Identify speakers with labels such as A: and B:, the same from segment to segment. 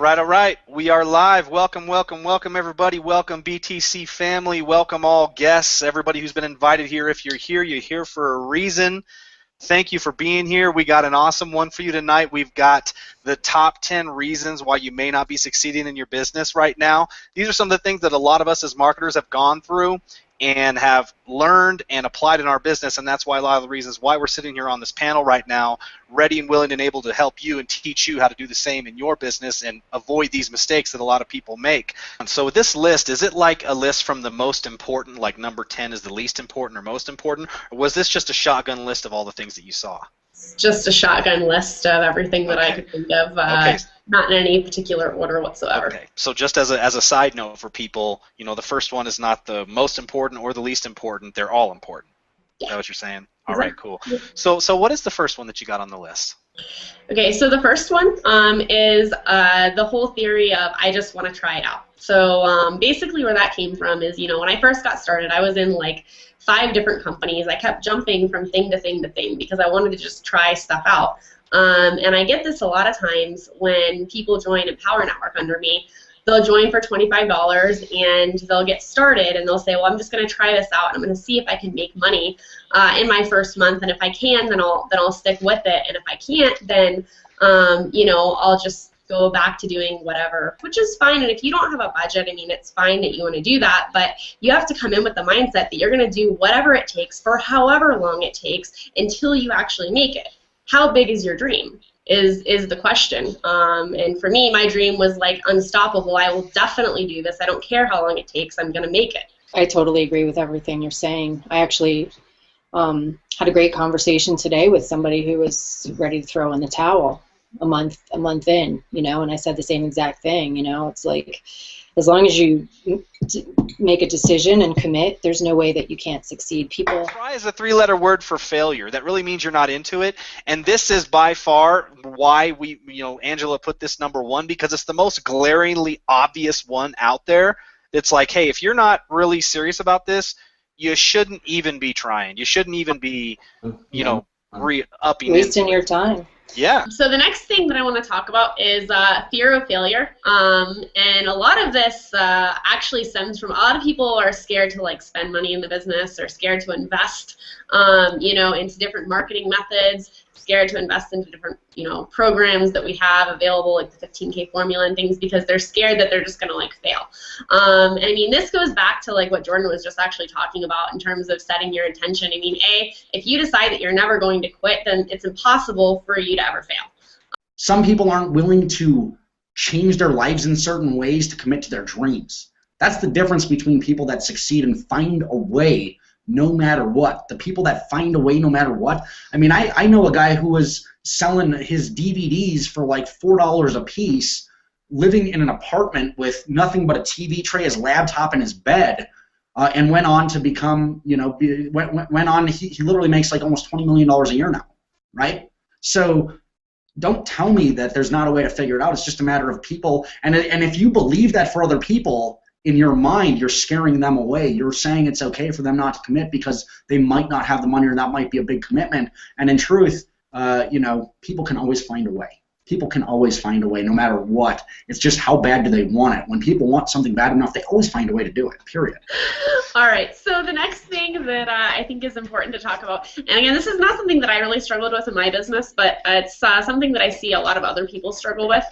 A: right, all right. We are live. Welcome, welcome, welcome, everybody. Welcome, BTC family. Welcome, all guests, everybody who's been invited here. If you're here for a reason. Thank you for being here. We got an awesome one for you tonight. We've got the top 10 reasons why you may not be succeeding in your business right now. These are some of the things that a lot of us as marketers have gone through and have learned and applied in our business, and that's why a lot of the reasons why we're sitting here on this panel right now, ready and willing and able to help you and teach you how to do the same in your business and avoid these mistakes that a lot of people make. And so with this list, is it like a list from the most important, like number 10 is the least important or most important, or was this just a shotgun list of all the things that you saw?
B: Just a shotgun list of everything that I could think of, not in any particular order whatsoever.
A: Okay, so just as a side note for people, you know, the first one is not the most important or the least important, they're all important. Yeah. Is that what you're saying? All right, cool. So what is the first one that you got on the list?
B: Okay, so the first one is the whole theory of I just want to try it out. So basically where that came from is, you know, when I first got started, I was in like 5 different companies. I kept jumping from thing to thing to thing because I wanted to just try stuff out. And I get this a lot of times when people join Empower Network under me. They'll join for $25 and they'll get started and they'll say, well, I'm just going to try this out and I'm going to see if I can make money in my first month, and if I can, then I'll stick with it, and if I can't, then you know, I'll just go back to doing whatever, which is fine. And if you don't have a budget, I mean, it's fine that you want to do that, but you have to come in with the mindset that you're going to do whatever it takes for however long it takes until you actually make it. How big is your dream? Is the question. And for me, my dream was like unstoppable. I will definitely do this. I don't care how long it takes. I'm going to make it.
C: I totally agree with everything you're saying. I actually had a great conversation today with somebody who was ready to throw in the towel a month in, you know, and I said the same exact thing, you know. It's like, as long as you make a decision and commit, there's no way that you can't succeed.
A: Try is a 3-letter word for failure. That really means you're not into it. And this is by far why Angela put this number 1, because it's the most glaringly obvious one out there. It's like, hey, if you're not really serious about this, you shouldn't even be trying. You shouldn't even be, you know, upping
C: wasting your time.
A: Yeah.
B: So the next thing that I want to talk about is fear of failure, and a lot of this actually stems from a lot of people are scared to like spend money in the business or scared to invest, you know, into different marketing methods, scared to invest into different, you know, programs that we have available, like the 15K formula and things, because they're scared that they're just going to like fail. And I mean, this goes back to like what Jordan was just actually talking about in terms of setting your intention. I mean, if you decide that you're never going to quit, then it's impossible for you to ever fail.
D: Some people aren't willing to change their lives in certain ways to commit to their dreams. That's the difference between people that succeed and find a way no matter what. The people that find a way no matter what. I mean, I know a guy who was selling his DVDs for like $4 a piece, living in an apartment with nothing but a TV tray, his laptop, and his bed, and went on to become, you know, went on, he literally makes like almost $20 million a year now, right? So don't tell me that there's not a way to figure it out. It's just a matter of people. And if you believe that for other people, in your mind, you're scaring them away. You're saying it's okay for them not to commit because they might not have the money, or that might be a big commitment. And in truth, you know, people can always find a way. People can always find a way no matter what. It's just how bad do they want it. When people want something bad enough, they always find a way to do it, period.
B: All right, so the next thing that I think is important to talk about, and again, this is not something that I really struggled with in my business, but it's something that I see a lot of other people struggle with,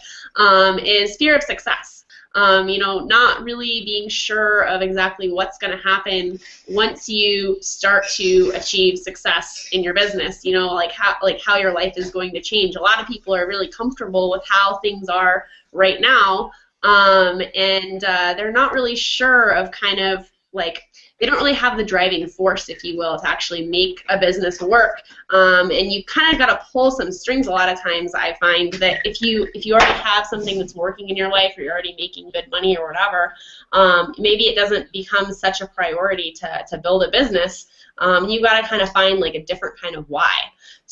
B: is fear of success. You know, not really being sure of exactly what's going to happen once you start to achieve success in your business. You know, like how your life is going to change. A lot of people are really comfortable with how things are right now, and they're not really sure of kind of like, they don't really have the driving force, if you will, to actually make a business work. And you kind of got to pull some strings a lot of times. I find that if you already have something that's working in your life, or you're already making good money or whatever, maybe it doesn't become such a priority to build a business. You got to kind of find like a different kind of why.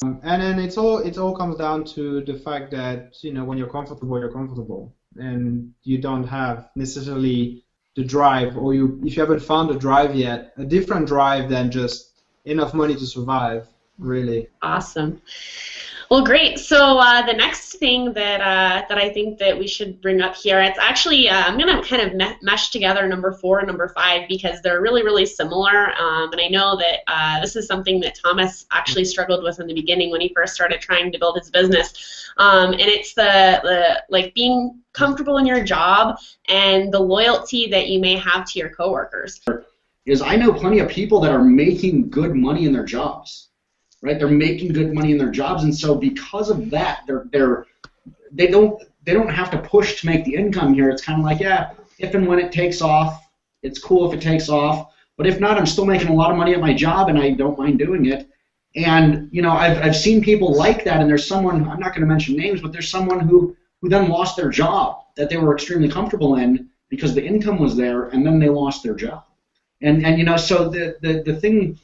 E: And then it all comes down to the fact that, you know, when you're comfortable, and you don't have necessarily the drive, or if you haven't found a drive yet, a different drive than just enough money to survive, really.
B: Awesome. Well, great. So the next thing that I think that we should bring up here, it's actually I'm going to kind of mesh together number 4 and number 5 because they're really, really similar. And I know that this is something that Thomas actually struggled with in the beginning when he first started trying to build his business. And it's the like being comfortable in your job and the loyalty that you may have to your coworkers.
D: Is I know plenty of people that are making good money in their jobs. Right, they're making good money in their jobs, and so because of that, they don't have to push to make the income here. It's kind of like, yeah, if and when it takes off, it's cool if it takes off, but if not, I'm still making a lot of money at my job, and I don't mind doing it. And you know, I've seen people like that, and there's someone, I'm not going to mention names, but there's someone who then lost their job that they were extremely comfortable in because the income was there, and then they lost their job. And you know, so the thing.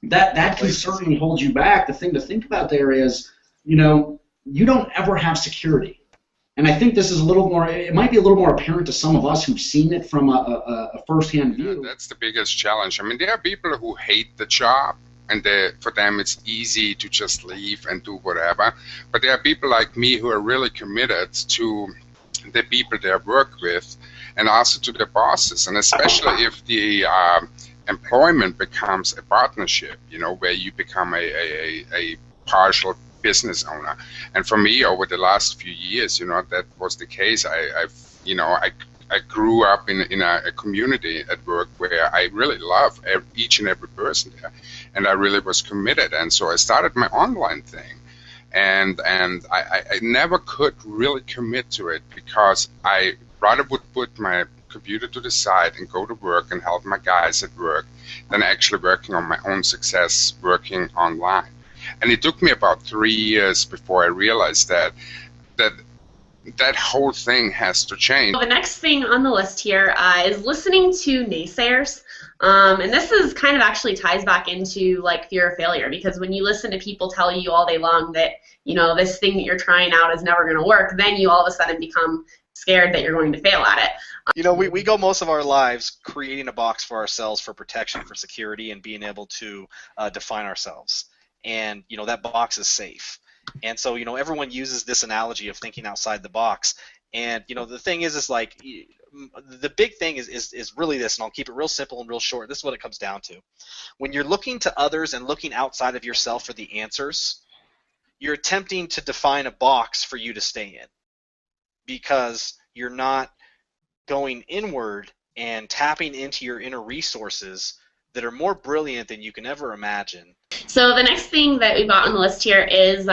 D: That can certainly hold you back. The thing to think about there is, you know, you don't ever have security. And I think this is a little more, it might be a little more apparent to some of us who've seen it from a first-hand view.
F: Yeah, that's the biggest challenge. I mean, there are people who hate the job, and for them it's easy to just leave and do whatever. But there are people like me who are really committed to the people they work with and also to their bosses, and especially if the employment becomes a partnership, you know, where you become a partial business owner. And for me, over the last few years, you know, that was the case. I grew up in a community at work where I really love each and every person there, and I really was committed. And so I started my online thing, and I never could really commit to it because I rather would put my computer to the side and go to work and help my guys at work than actually working on my own success working online. And it took me about 3 years before I realized that whole thing has to change.
B: The next thing on the list here is listening to naysayers. And this is kind of actually ties back into like fear of failure, because when you listen to people tell you all day long that, you know, this thing that you're trying out is never going to work, then you all of a sudden become scared that you're going to fail at it.
A: You know, we go most of our lives creating a box for ourselves for protection, for security, and being able to define ourselves. And, you know, that box is safe. And so, you know, everyone uses this analogy of thinking outside the box. And, you know, the thing is like, the big thing is really this, and I'll keep it real simple and real short. This is what it comes down to. When you're looking to others and looking outside of yourself for the answers, you're attempting to define a box for you to stay in, because you're not going inward and tapping into your inner resources that are more brilliant than you can ever imagine.
B: So the next thing that we've got on the list here is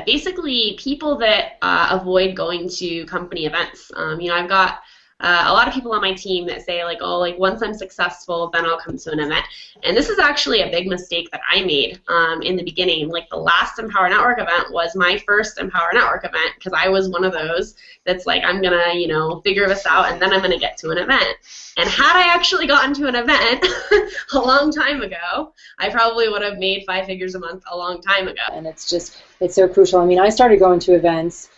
B: basically people that avoid going to company events. You know, I've got a lot of people on my team that say like, oh, like once I'm successful, then I'll come to an event. And this is actually a big mistake that I made in the beginning. Like the last Empower Network event was my first Empower Network event, because I was one of those that's like, I'm gonna, you know, figure this out and then I'm gonna get to an event. And had I actually gotten to an event a long time ago, I probably would have made 5 figures a month a long time ago.
C: And it's so crucial. I mean, I started going to events.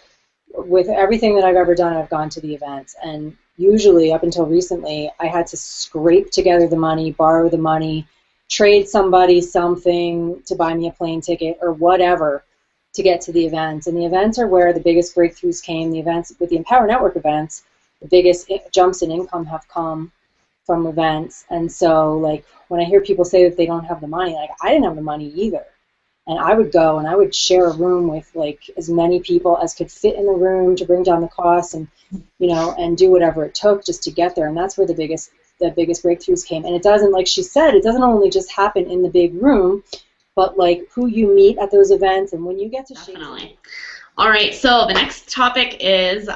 C: With everything that I've ever done, I've gone to the events, and usually, up until recently, I had to scrape together the money, borrow the money, trade somebody something to buy me a plane ticket or whatever to get to the events. And the events are where the biggest breakthroughs came. The events, with the Empower Network events, the biggest jumps in income have come from events. And so, like, when I hear people say that they don't have the money, like, I didn't have the money either. And I would go and I would share a room with like as many people as could fit in the room to bring down the costs, and you know, and do whatever it took just to get there. And that's where the biggest breakthroughs came. And it doesn't, like she said, it doesn't only just happen in the big room, but like who you meet at those events and when you get to
B: Definitely. All right, so the next topic is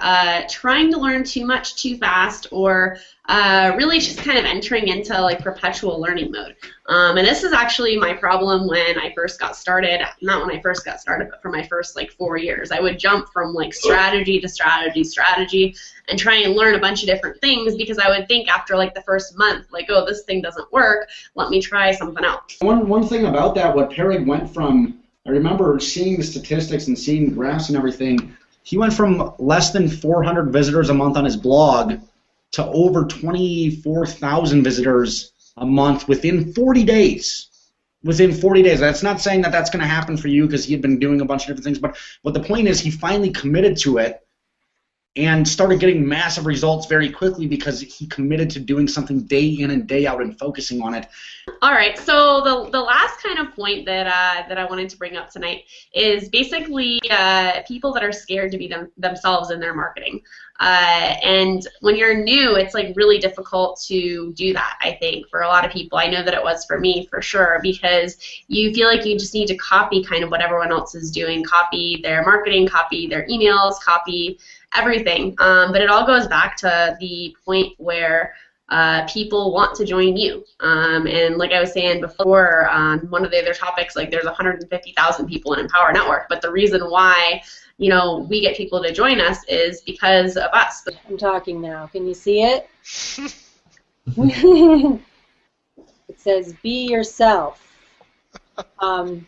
B: trying to learn too much too fast, or really just kind of entering into like perpetual learning mode. And this is actually my problem when I first got started. Not when I first got started, but for my first like 4 years. I would jump from like strategy to strategy and try and learn a bunch of different things, because I would think after like the first month, like, oh, this thing doesn't work, let me try something else.
D: One thing about that, what Perig went from, I remember seeing the statistics and seeing graphs and everything, he went from less than 400 visitors a month on his blog to over 24,000 visitors a month within 40 days. within 40 days. That's not saying that that's going to happen for you because he had been doing a bunch of different things, but the point is he finally committed to it and started getting massive results very quickly because he committed to doing something day in and day out and focusing on it.
B: All right, so the last kind of point that I wanted to bring up tonight is basically people that are scared to be themselves in their marketing. And when you're new, it's like really difficult to do that, I think, for a lot of people. I know that it was for me, for sure, because you feel like you just need to copy kind of what everyone else is doing, copy their marketing, copy their emails, copy everything. But it all goes back to the point where people want to join you. And like I was saying before, on one of the other topics, like there's 150,000 people in Empower Network, but the reason why we get people to join us is because of us.
C: I'm talking now. Can you see it? It says, be yourself.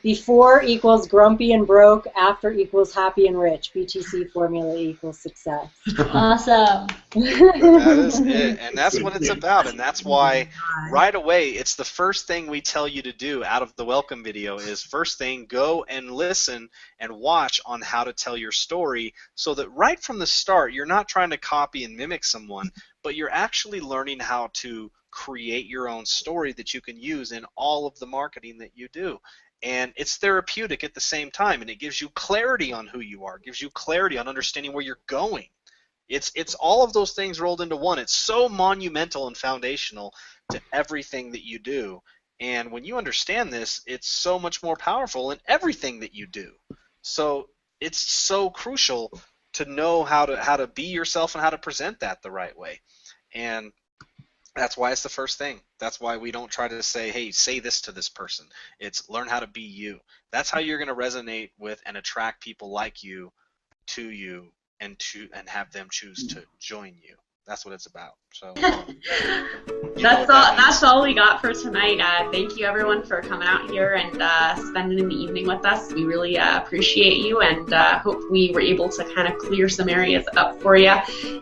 C: Before equals grumpy and broke, after equals happy and rich. BTC formula equals success.
G: Awesome.
A: That is it, and that's what it's about, and that's why right away it's the first thing we tell you to do out of the welcome video is first thing, go and listen and watch on how to tell your story so that right from the start you're not trying to copy and mimic someone, but you're actually learning how to create your own story that you can use in all of the marketing that you do. And it's therapeutic at the same time, and it gives you clarity on who you are, gives you clarity on understanding where you're going. It's all of those things rolled into one. It's so monumental and foundational to everything that you do. And when you understand this, it's so much more powerful in everything that you do. So it's so crucial to know how to be yourself and how to present that the right way. And that's why it's the first thing. That's why we don't try to say, hey, say this to this person. It's learn how to be you. That's how you're going to resonate with and attract people like you to you and have them choose to join you. That's what it's about. So
B: that's all we got for tonight. Thank you everyone for coming out here and spending the evening with us. We really appreciate you, and hope we were able to kind of clear some areas up for you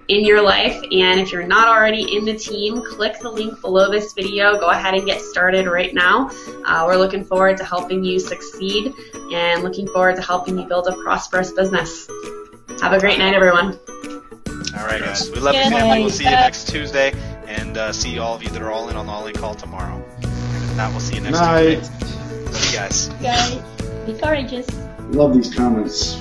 B: in your life. And if you're not already in the team, click the link below this video. Go ahead and get started right now. We're looking forward to helping you succeed and looking forward to helping you build a prosperous business. Have a great night, everyone.
A: All right, guys. We love you, family. We'll see you next Tuesday, and see all of you that are all in on the All In call tomorrow. And if not, we'll see you next Tuesday. Love you guys.
G: Guys, be courageous.
D: Love these comments.